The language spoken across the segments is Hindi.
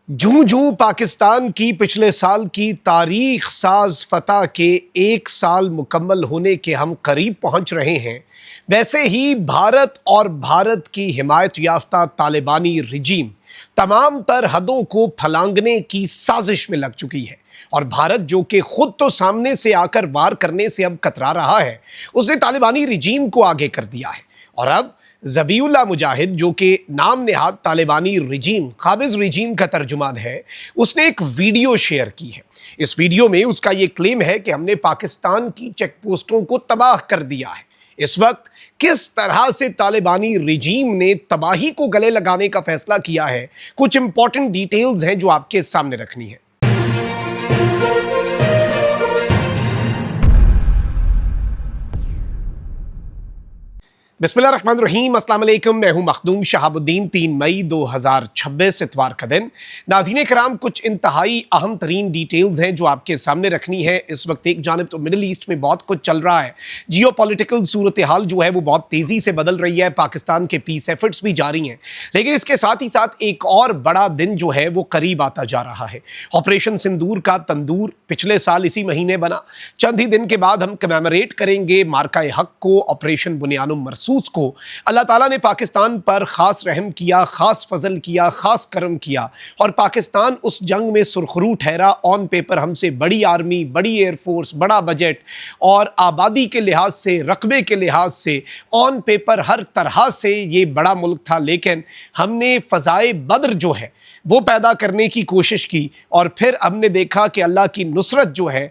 जूं जूं पाकिस्तान की पिछले साल की तारीख साज फतह के 1 साल मुकम्मल होने के हम करीब पहुंच रहे हैं, वैसे ही भारत और भारत की हिमायत याफ्ता तालिबानी रिजीम तमाम तर हदों को फलांगने की साजिश में लग चुकी है। और भारत, जो कि खुद तो सामने से आकर वार करने से अब कतरा रहा है, उसने तालिबानी रिजीम को आगे कर दिया है। और अब ज़बीउल्लाह मुजाहिद, जो कि नाम नेहाद तालिबानी रिजीम काबिज रिजीम का तर्जुमान है, उसने एक वीडियो शेयर की है। इस वीडियो में उसका ये क्लेम है कि हमने पाकिस्तान की चेक पोस्टों को तबाह कर दिया है। इस वक्त किस तरह से तालिबानी रिजीम ने तबाही को गले लगाने का फैसला किया है, कुछ इंपॉर्टेंट डिटेल्स हैं जो आपके सामने रखनी है। बिस्मिल्लाहिर्रहमानिर्रहीम, अस्सलाम वालेकुम। मैं हूं मखदूम शहाबुद्दीन। 3 मई 2026 इतवार का दिन। नाज़रीन कराम, कुछ इंतहाई अहम तरीन डिटेल्स हैं जो आपके सामने रखनी है। इस वक्त एक जानिब तो मिडिल ईस्ट में बहुत कुछ चल रहा है, जियो पॉलिटिकल सूरत हाल जो है वो बहुत तेज़ी से बदल रही है, पाकिस्तान के पीस एफर्ट्स भी जारी हैं, लेकिन इसके साथ ही साथ एक और बड़ा दिन जो है वो करीब आता जा रहा है। ऑपरेशन सिंदूर का तंदूर पिछले साल इसी महीने बना। चंद ही दिन के बाद हम कमेमोरेट करेंगे मार्का हक को, ऑपरेशन बुनियानुम मरसूस को। अल्लाह ताला ने पाकिस्तान पर खास रहम किया, खास फजल किया, खास करम किया और पाकिस्तान उस जंग में सुरखरू ठहरा। ऑन पेपर हमसे बड़ी आर्मी, बड़ी एयरफोर्स, बड़ा बजट और आबादी के लिहाज से, रकबे के लिहाज से, ऑन पेपर हर तरह से ये बड़ा मुल्क था, लेकिन हमने फ़ज़ाए बद्र जो है वो पैदा करने की कोशिश की और फिर हमने देखा कि अल्लाह की नुसरत जो है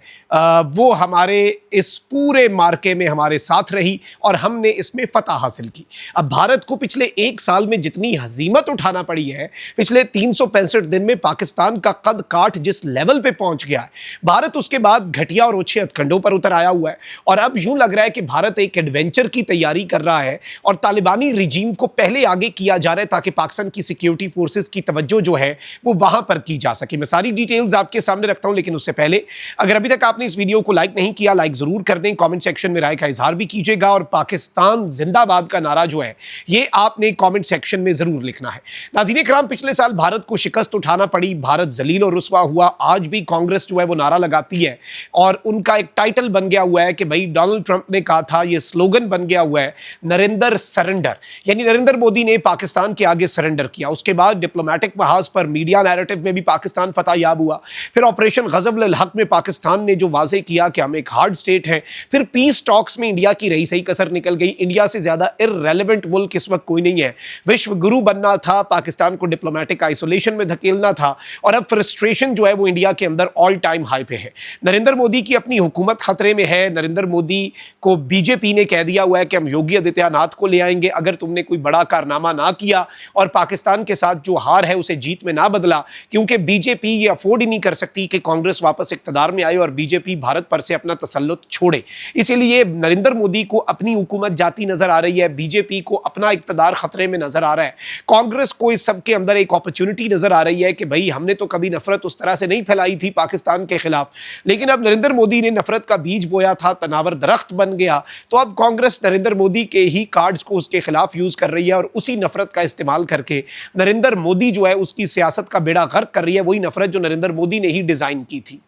वो हमारे इस पूरे मार्के में हमारे साथ रही और हमने इसमें फतह हासिल की। अब भारत को पिछले 1 साल में जितनी हजीमत उठाना पड़ी है, पिछले 365 दिन में पाकिस्तान का कद काठ जिस लेवल पे पहुंच गया है, भारत उसके बाद घटिया और ओछे हथकंडों पर उतर आया हुआ है। और अब यूं लग रहा है कि भारत एक एडवेंचर की तैयारी कर रहा है और तालिबानी रिजीम को पहले आगे किया जा रहा है ताकि पाकिस्तान की सिक्योरिटी फोर्सेज की तवज्जो जो है वो वहां पर की जा सके। मैं सारी डिटेल्स आपके सामने रखता हूं, लेकिन उससे पहले अगर अभी तक आपने इस वीडियो को लाइक नहीं किया, लाइक जरूर कर दें, कमेंट सेक्शन में राय का इजहार भी कीजिएगा और पाकिस्तान जिंदाबाद का नारा जो है ये आपने कमेंट सेक्शन में जरूर लिखना है। नाज़रीन कराम, पिछले साल भारत को शिकस्त उठाना पड़ी, भारत जलील और रुसवा हुआ। आज भी कांग्रेस जो है वो नारा लगाती है और उनका एक टाइटल बन गया हुआ है कि भाई डोनाल्ड ट्रंप ने कहा था, ये स्लोगन बन गया हुआ है, नरेंद्र सरेंडर, यानी नरेंद्र मोदी ने पाकिस्तान के आगे सरेंडर किया। उसके बाद डिप्लोमेटिक महाज पर, मीडिया नैरेटिव में भी पाकिस्तान फतह याब हुआ। फिर ऑपरेशन गजब अल हक में पाकिस्तान ने जो वाजे किया कि हम एक हार्ड स्टेट हैं। फिर पीस टॉक्स में इंडिया की रही सही कसर निकल गई। इंडिया से ज्यादा इररेलेवेंट मुल्क इस वक्त कोई नहीं है। विश्व गुरु बनना था, पाकिस्तान को डिप्लोमेटिक आइसोलेशन में धकेलना था और अब फ्रस्ट्रेशन जो है वो इंडिया के अंदर ऑल टाइम हाई पे है। नरेंद्र मोदी की अपनी हुकूमत खतरे में है। नरेंद्र मोदी को बीजेपी ने कह दिया हुआ है कि हम योगी आदित्यनाथ को ले आएंगे अगर तुमने कोई बड़ा कारनामा ना किया और पाकिस्तान के साथ जो हार है उसे जीत में ना बदला, क्योंकि बीजेपी ये अफोर्ड ही नहीं कर सकती कि कांग्रेस वापस इक्तदार में आए और बीजेपी भारत पर से अपना तसल्लुत छोड़े। इसीलिए नरेंद्र मोदी को अपनी हुकूमत जाती नजर आ रही है, बीजेपी को अपना इक्तदार खतरे में नजर आ रहा है, कांग्रेस को इस सब के अंदर एक अपॉर्चुनिटी नजर आ रही है कि भाई हमने तो कभी नफरत उस तरह से नहीं फैलाई थी पाकिस्तान के खिलाफ, लेकिन अब नरेंद्र मोदी ने नफरत का बीज बोया था, तनावर दरख्त बन गया, तो अब कांग्रेस नरेंद्र मोदी के ही कार्ड्स को उसके खिलाफ यूज कर रही है और उसी नफरत का इस्तेमाल करके नरेंद्र मोदी जो है उसकी सियासत का बेड़ा गर्क कर रही है, वही नफरत जो नरेंद्र मोदी ने ही डिजाइन की थी।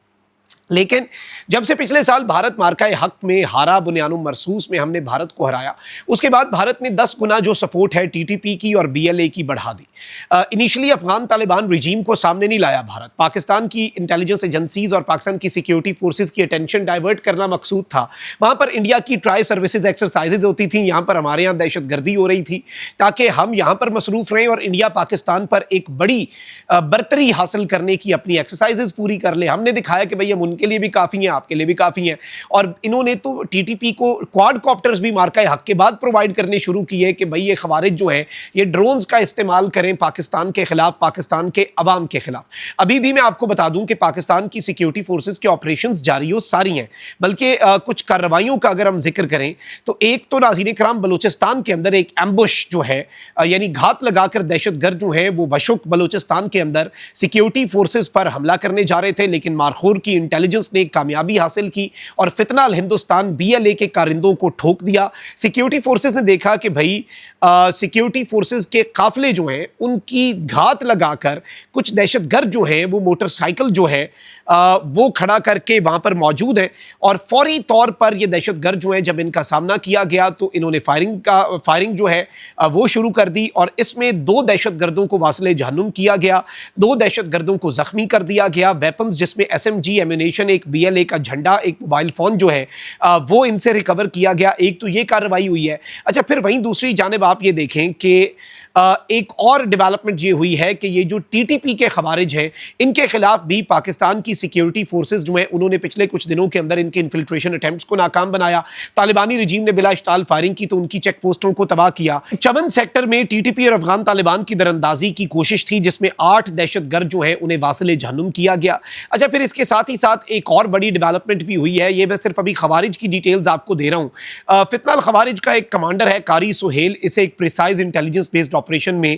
लेकिन जब से पिछले साल भारत मार्का हक में हारा, बुनियानुम मरसूस में हमने भारत को हराया, उसके बाद भारत ने 10 गुना जो सपोर्ट है टीटीपी की और बीएलए की बढ़ा दी। इनिशियली अफगान तालिबान रिजीम को सामने नहीं लाया भारत, पाकिस्तान की इंटेलिजेंस एजेंसीज और पाकिस्तान की सिक्योरिटी फोर्सेज की अटेंशन डाइवर्ट करना मकसूद था। वहां पर इंडिया की ट्राई सर्विसेज एक्सरसाइजेज होती थी, यहाँ पर हमारे यहाँ दहशतगर्दी हो रही थी ताकि हम यहाँ पर मसरूफ रहें और इंडिया पाकिस्तान पर एक बड़ी बरतरी हासिल करने की अपनी एक्सरसाइजेज पूरी कर ले। हमने दिखाया कि भाई हम के लिए भी काफी हैं, आपके लिए भी काफी हैं। और इन्होंने तो टीटीपी को क्वाडकॉप्टर्स भी मार्का हक के बाद प्रोवाइड करने शुरू किए कि भाई ये खवारिज जो हैं ये ड्रोन्स का इस्तेमाल करें पाकिस्तान के खिलाफ, पाकिस्तान के अवाम के खिलाफ। अभी भी मैं आपको बता दूं कि पाकिस्तान की सिक्योरिटी फोर्सेज के ऑपरेशंस जारी हो सारी हैं, बल्कि कुछ कार्रवाइयों का अगर हम जिक्र करें तो एक तो नाज़रीन कराम बलूचिस्तान के अंदर एक एम्बुश जो है, यानी घात लगाकर दहशतगर्द जो है वो वशुक बलूचिस्तान के अंदर सिक्योरिटी फोर्सेज पर हमला करने जा रहे थे, लेकिन मारखोर की इंटेलिजेंस इंटेलिजेंस ने कामयाबी हासिल की और फितना अल हिंदुस्तान BLA के कारिंदों को ठोक दिया। सिक्योरिटी फोर्सेस ने देखा कि भाई सिक्योरिटी फोर्सेस के काफिले जो हैं उनकी घात लगाकर कुछ दहशतगर्द जो हैं वो मोटरसाइकिल जो है वो खड़ा करके वहां पर मौजूद हैं और फौरी तौर पर ये दहशतगर्द जो हैं जब इनका सामना किया गया तो इन्होंने फायरिंग जो है वो शुरू कर दी और इसमें 2 दहशतगर्दों को वासिले जहन्नुम किया गया, 2 दहशतगर्दों को जख्मी कर दिया गया। वेपन्स जिसमें SMG एम्यूनेशन, एक BLA का झंडा, एक मोबाइल फ़ोन जो है वो इनसे रिकवर किया गया। एक तो ये कार्रवाई हुई है। अच्छा, फिर वहीं दूसरी जानिब आप ये देखें कि एक और डेवलपमेंट ये हुई है कि ये जो TTP के खवारिज हैं इनके खिलाफ भी पाकिस्तान की सिक्योरिटी फोर्सेस जो हैं उन्होंने पिछले कुछ दिनों के अंदर इनके इन्फिल्ट्रेशन अटेम्प्ट्स को नाकाम बनाया। तालिबानी रजीम ने बिला इश्ताल फायरिंग की तो उनकी चेक पोस्टों को तबाह किया। चमन सेक्टर में TTP और अफगान तालिबान की दरअंदाजी की कोशिश थी जिसमें 8 दहशतगर्द जो है उन्हें वासिले जहन्नुम किया गया। अच्छा, फिर इसके साथ ही साथ एक और बड़ी डेवलपमेंट भी हुई है। ये मैं सिर्फ अभी खवारिज की डिटेल्स आपको दे रहा हूँ। फितना अल खवारिज का एक कमांडर है कारी सुहेल, इसे एक प्रिसाइज इंटेलिजेंस बेस्ड ऑपरेशन में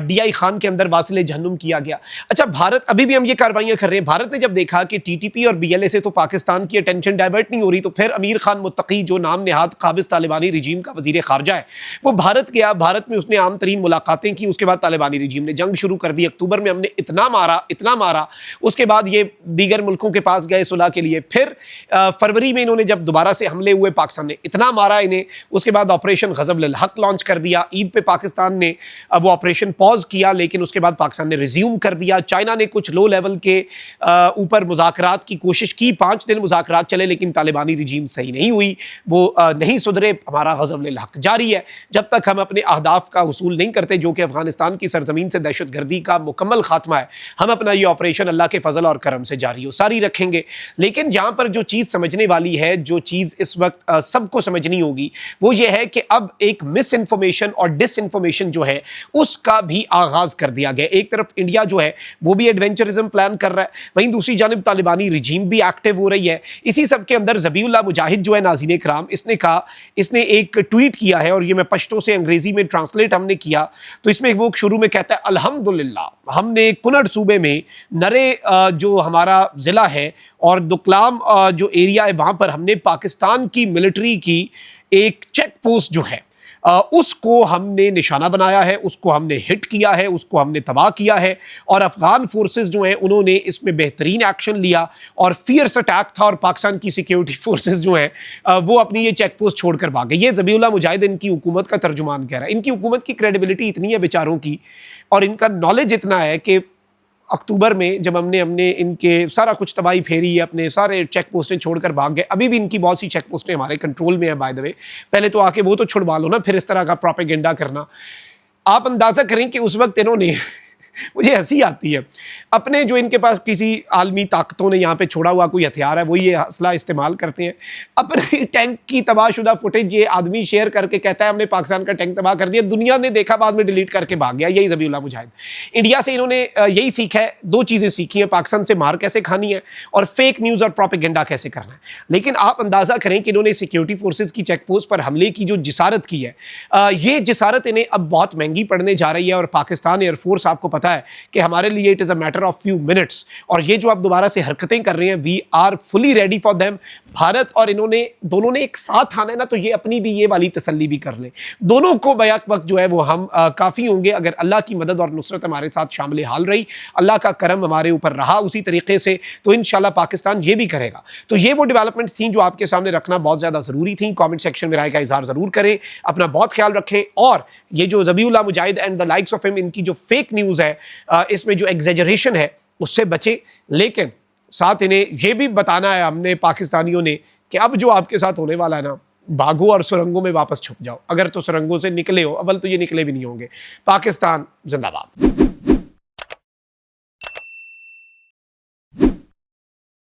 DI खान के अंदर वासिले जहन्नुम किया गया। अच्छा, भारत अभी भी हम ये कार्रवाइयां कर रहे हैं। भारत ने जब देखा कि TTP और BLA से तो पाकिस्तान की अटेंशन डाइवर्ट नहीं हो रही तो फिर अमीर खान मुत्तकी जो नाम नेहाद काबिज तालिबानी रजीम का वजीर खारजा है वो भारत गया। भारत में उसने आम तरीन मुलाकातें की। उसके बाद तालिबानी रजीम ने जंग शुरू कर दी। अक्टूबर में हमने इतना मारा उसके बाद ये दीगर मुल्कों के पास गए सुलह के लिए। फिर फरवरी में इन्होंने जब दोबारा से हमले हुए पाकिस्तान ने इतना मारा इन्हें। उसके बाद ऑपरेशन ग़ज़ब-उल हक़ लॉन्च कर दिया। ईद पे पाकिस्तान ने वो ऑपरेशन पॉज किया लेकिन उसके बाद पाकिस्तान ने रिज्यूम कर दिया। चाइना ने कुछ लो लेवल के ऊपर मुज़ाकरात की कोशिश की। 5 दिन मुज़ाकरात चले लेकिन तालिबानी रजीम सही नहीं हुई, वो नहीं सुधरे। हमारा ग़ज़ब-उल हक़ जारी है जब तक हम अपने अहदाफ का उसूल नहीं करते जो कि अफगानिस्तान की सरजमीन से दहशतगर्दी का मुकम्मल खात्मा है। हम अपना ये ऑपरेशन अल्लाह के फजल और करम से जारी सारी रखेंगे। लेकिन यहाँ पर जो चीज़ समझने वाली है, जो चीज़ इस वक्त सबको समझनी होगी वो ये है कि अब एक मिस इन्फॉर्मेशन और डिसइन्फॉर्मेशन जो है उसका भी आगाज कर दिया गया। एक तरफ इंडिया जो है वो भी एडवेंचरिज्म प्लान कर रहा है, वहीं दूसरी जानिब तालिबानी रजीम भी एक्टिव हो रही है। इसी सब के अंदर ज़बीउल्लाह मुजाहिद जो है नाज़रीन कराम, इसने एक ट्वीट किया है और ये मैं पश्तो से अंग्रेजी में ट्रांसलेट हमने किया तो इसमें वो शुरू में कहता है अल्हम्दुलिल्लाह हमने कुनड़ सूबे में नरे जो हमारा ज़िला है और दुकलाम जो एरिया है वहाँ पर हमने पाकिस्तान की मिलिट्री की एक चेक पोस्ट जो है उसको हमने निशाना बनाया है, उसको हमने हिट किया है, उसको हमने तबाह किया है और अफगान फोर्सेस जो हैं उन्होंने इसमें बेहतरीन एक्शन लिया और फियर्स अटैक था और पाकिस्तान की सिक्योरिटी फोर्सेस जो हैं वो अपनी ये चेक पोस्ट छोड़कर भाग गए। ये ज़बीउल्लाह मुजाहिद इनकी हुकूमत का तर्जुमान कह रहा है। इनकी हुकूमत की क्रेडिबिलिटी इतनी है बेचारों की और इनका नॉलेज इतना है कि अक्टूबर में जब हमने इनके सारा कुछ तबाही फेरी है, अपने सारे चेक पोस्टें छोड़कर भाग गए। अभी भी इनकी बहुत सी चेक पोस्टें हमारे कंट्रोल में है बाय द वे। पहले तो आके वो तो छुड़वा लो ना, फिर इस तरह का प्रोपेगेंडा करना। आप अंदाज़ा करें कि उस वक्त इन्होंने मुझे हंसी आती है, अपने जो इनके पास किसी आलमी ताकतों ने यहाँ पे छोड़ा हुआ कोई हथियार है वो ये हौसला इस्तेमाल करते हैं। अपने टैंक की तबाहशुदा फुटेज ये आदमी शेयर करके कहता है हमने पाकिस्तान का टैंक तबाह कर दिया। दुनिया ने देखा, बाद में डिलीट करके भाग गया। यही ज़बीउल्लाह मुजाहिद। इंडिया से इन्होंने यही सीखा है, 2 चीज़ें सीखी हैं, पाकिस्तान से मार कैसे खानी है और फेक न्यूज़ और प्रोपेगेंडा कैसे करना है। लेकिन आप अंदाज़ा करें कि इन्होंने सिक्योरिटी फोर्सेज की चेक पोस्ट पर हमले की जो जिसारत की है, ये जिसारत इन्हें अब बहुत महंगी पड़ने जा रही है। और पाकिस्तान एयरफोर्स आपको पता है कि हमारे लिए it is a matter of few minutes और ये जो आप दोबारा से हरकतें कर रहे हैं we are fully ready for them. Bharat और इन्होंने दोनों ने एक साथ आना है ना, तो ये अपनी भी ये वाली तसल्ली भी कर लें। दोनों को बैक वक्त जो है वो हम काफ़ी होंगे अगर अल्लाह की मदद और नुसरत हमारे साथ शामिल हाल रही, अल्लाह का करम हमारे ऊपर रहा उसी तरीके से, तो इंशाल्लाह पाकिस्तान ये भी करेगा। तो ये वो डेवलपमेंट थी जो आपके सामने रखना बहुत ज़्यादा ज़रूरी थी। कॉमेंट सेक्शन में राय का इजहार ज़रूर करें, अपना बहुत ख्याल रखें और ये जो Zabiullah Mujahid and the likes of him इनकी जो फेक न्यूज़ है, इसमें जो एग्जेजरेशन है उससे बचे। लेकिन साथ इन्हें यह भी बताना है हमने पाकिस्तानियों ने कि अब जो आपके साथ होने वाला है ना, भागो और सुरंगों में वापस छुप जाओ। अगर तो सुरंगों से निकले हो, अव्वल तो ये निकले भी नहीं होंगे। पाकिस्तान जिंदाबाद।